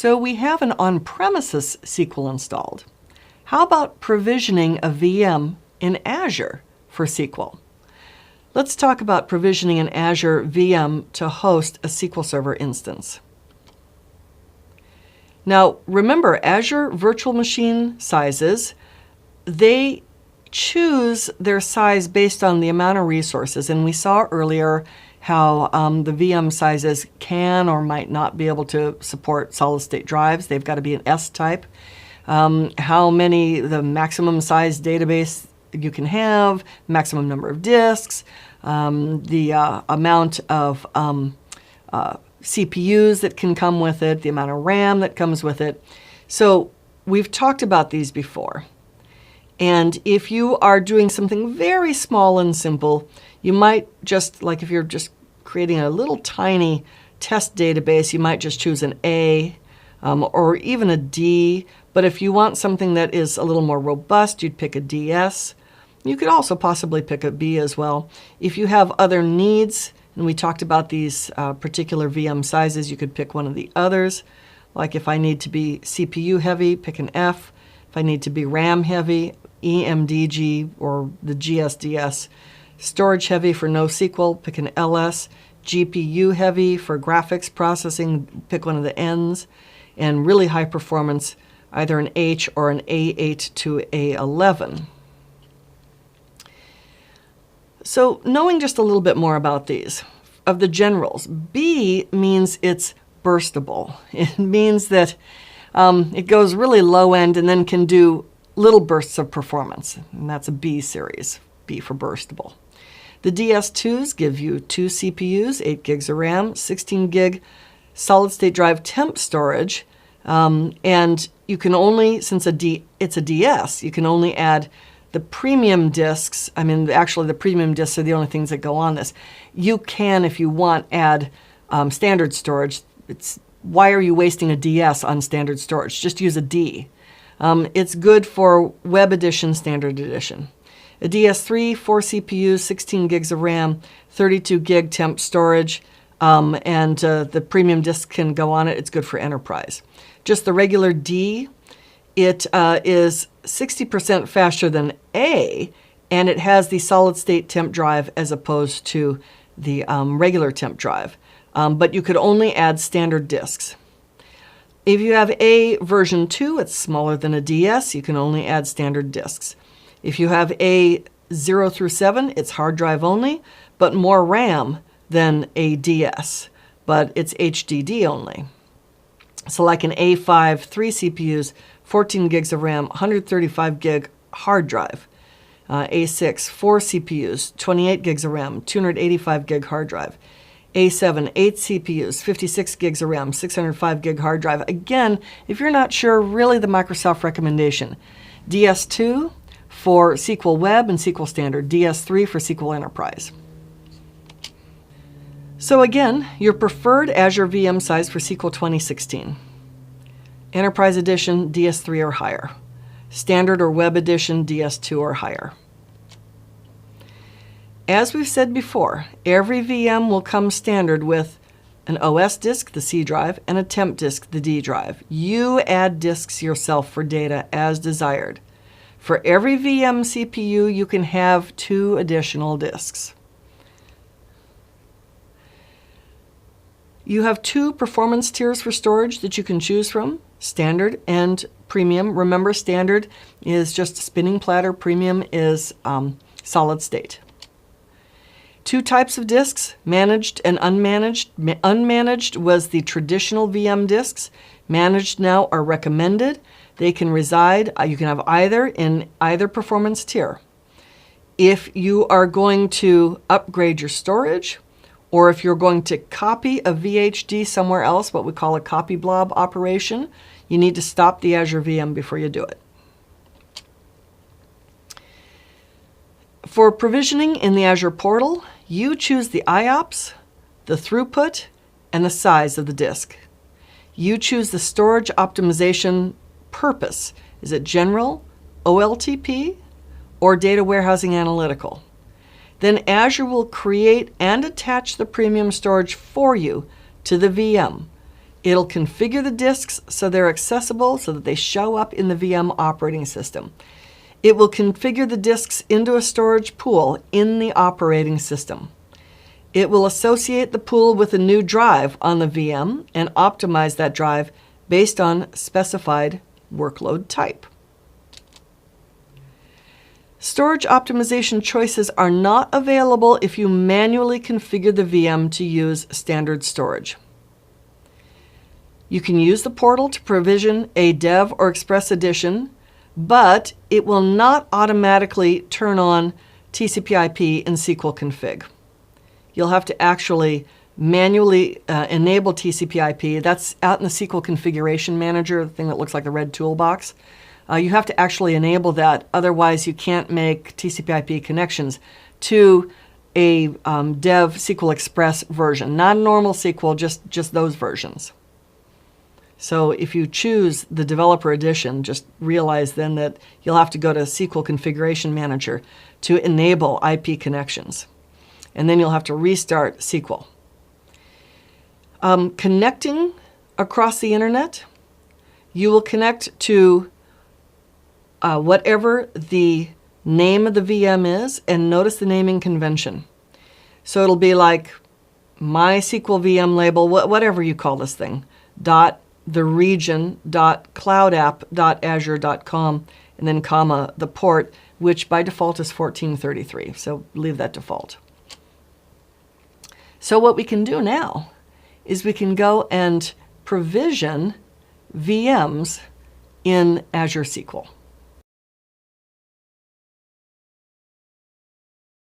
So we have an on-premises SQL installed. How about provisioning a VM in Azure for SQL? Let's talk about provisioning an Azure VM to host a SQL Server instance. Now, remember, Azure virtual machine sizes, they choose their size based on the amount of resources. And we saw earlier how the VM sizes can or might not be able to support solid-state drives. They've got to be an S-type. How many, the maximum size database you can have, maximum number of disks, the amount of CPUs that can come with it, the amount of RAM that comes with it. So we've talked about these before. And if you are doing something very small and simple, you might just, like if you're just creating a little tiny test database, you might just choose an A or even a D. But if you want something that is a little more robust, you'd pick a DS. You could also possibly pick a B as well. If you have other needs, and we talked about these particular VM sizes, you could pick one of the others. Like if I need to be CPU heavy, pick an F. If I need to be RAM heavy, EMDG or the GSDS. Storage heavy for NoSQL, pick an LS. GPU heavy for graphics processing, pick one of the Ns. And really high performance, either an H or an A8 to A11. So knowing just a little bit more about these, of the generals, B means it's burstable. It means that it goes really low end and then can do little bursts of performance. And that's a B series, B for burstable. The DS2s give you 2 CPUs, 8 gigs of RAM, 16 gig solid-state drive temp storage, and you can only, since it's a DS, you can only add the premium disks. I mean, actually the premium disks are the only things that go on this. You can, if you want, add standard storage. Why are you wasting a DS on standard storage? Just use a D. It's good for Web Edition, Standard Edition. A DS3, 4 CPUs, 16 gigs of RAM, 32 gig temp storage, and the premium disk can go on it. It's good for enterprise. Just the regular D, it is 60% faster than A, and it has the solid-state temp drive as opposed to the regular temp drive. But you could only add standard disks. If you have A version 2, it's smaller than a DS. You can only add standard disks. If you have A 0 through 7, it's hard drive only, but more RAM than a DS, but it's HDD only. So like an A5, 3 CPUs, 14 gigs of RAM, 135 gig hard drive. A6, 4 CPUs, 28 gigs of RAM, 285 gig hard drive. A7, 8 CPUs, 56 gigs of RAM, 605 gig hard drive. Again, if you're not sure, really the Microsoft recommendation. DS2 for SQL Web and SQL Standard, DS3 for SQL Enterprise. So again, your preferred Azure VM size for SQL 2016. Enterprise Edition, DS3 or higher. Standard or Web Edition, DS2 or higher. As we've said before, every VM will come standard with an OS disk, the C drive, and a temp disk, the D drive. You add disks yourself for data as desired. For every VM CPU, you can have 2 additional disks. You have 2 performance tiers for storage that you can choose from, standard and premium. Remember, standard is just a spinning platter. Premium is solid state. 2 types of disks, managed and unmanaged. Unmanaged was the traditional VM disks. Managed now are recommended. They can reside, you can have either in either performance tier. If you are going to upgrade your storage, or if you're going to copy a VHD somewhere else, what we call a copy blob operation, you need to stop the Azure VM before you do it. For provisioning in the Azure Portal, you choose the IOPS, the throughput, and the size of the disk. You choose the storage optimization purpose. Is it general, OLTP, or data warehousing analytical? Then Azure will create and attach the premium storage for you to the VM. It'll configure the disks so they're accessible, so that they show up in the VM operating system. It will configure the disks into a storage pool in the operating system. It will associate the pool with a new drive on the VM and optimize that drive based on specified workload type. Storage optimization choices are not available if you manually configure the VM to use standard storage. You can use the portal to provision a Dev or Express edition, but it will not automatically turn on TCP/IP in SQL config. You'll have to actually manually enable TCP/IP. That's out in the SQL Configuration Manager, the thing that looks like the red toolbox. You have to actually enable that, otherwise you can't make TCP/IP connections to a Dev SQL Express version. Not normal SQL, just those versions. So if you choose the Developer Edition, just realize then that you'll have to go to SQL Configuration Manager to enable IP connections. And then you'll have to restart SQL. Connecting across the internet, you will connect to whatever the name of the VM is, and notice the naming convention. So it'll be like MySQL VM label, whatever you call this thing, .theregion.cloudapp.azure.com, and then comma the port, which by default is 1433. So leave that default. So what we can do now is we can go and provision VMs in Azure SQL.